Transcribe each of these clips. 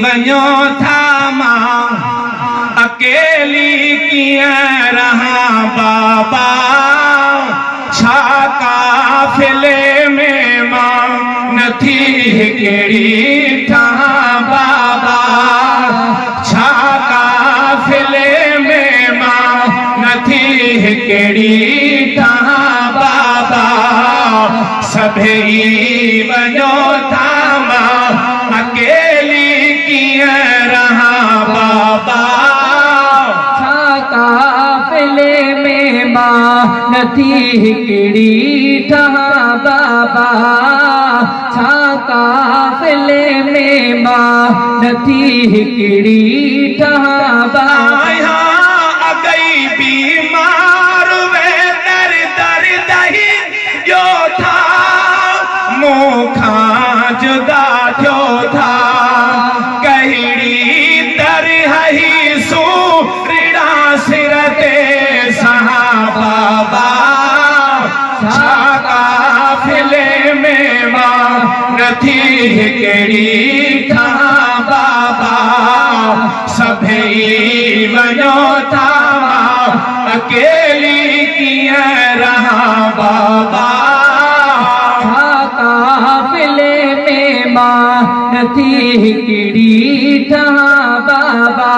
वञो था मां अकेली कीअं रहां बाबा, छा काफ़िले में मां नथी हिकिड़ी ठहां बाबा, छा काफ़िले में मां नथी हिकिड़ी ठहां बाबा, सभई वञो था मां अकेली कीअं रहां बाबा, छा काफ़िले में मां नथी हिकिड़ी ठहां बाबा, छा काफ़िले में मां नथी हिकिड़ी ठहां बाबा। अगई बीमार वे दर दर दही जो था, मूंखां जुदा थियो था, कहिड़ी तरह ही सूरिड़ा सिर ते सहां बाबा, छा काफ़िले में मां नथी हिकिड़ी ठहां बाबा, सभई वञो था मां अकेली कीअं रहां बाबा, छा काफ़िले में मां नथी हिकिड़ी ठहां बाबा,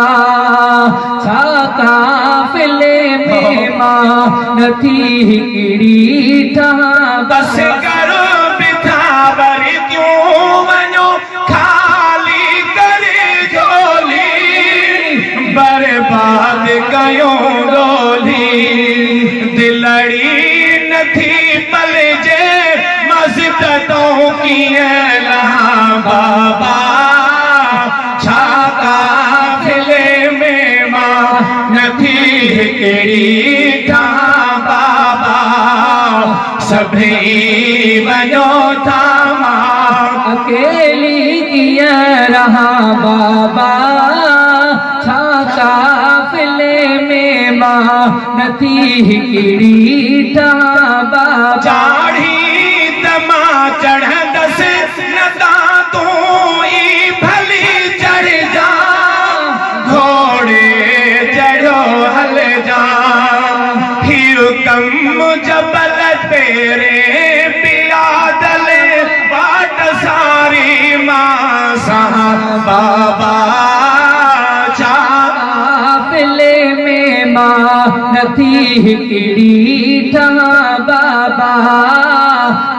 छा काफ़िले में मां नथी हिकिड़ी ठहां। बस करो बिठावर क्यों वञो खाली करे झोली, बर्बाद कयो डोली, दिलड़ी नथी पलजे मस्जिदों कीअं रहां बाबा, छा काफ़िले में मां नथी हिकिड़ी ठहां बाबा, सभई वञो था मां अकेली कीअं रहां बाबा, छा काफ़िले में मां नथी हिकिड़ी ठहां बाबा। चाढ़ी तमा चढ़ंदस नदा तूं ई भली चढ़ जा, घोड़े चढ़ो हल जा, हियो कम जबल तेरे पियादल बाट सारी मां सहां बाबा, छा काफ़िले में मां नथी हिकिड़ी ठहां बाबा,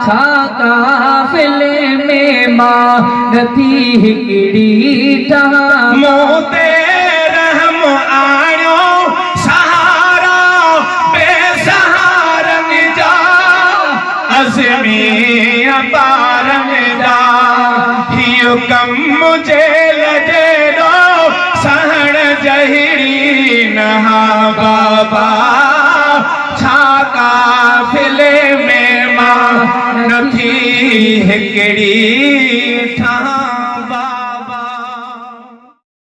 छा काफ़िले में मां नथी हिकिड़ी ठहां। मूं ते रहम आणियो सहारा बेसहारनि जा, अज़मी अपारनि जा, हियो कम जेल जेड़ो सहण जहिड़ी नहां बाबा, छा काफ़िले में मां नथी हिकिड़ी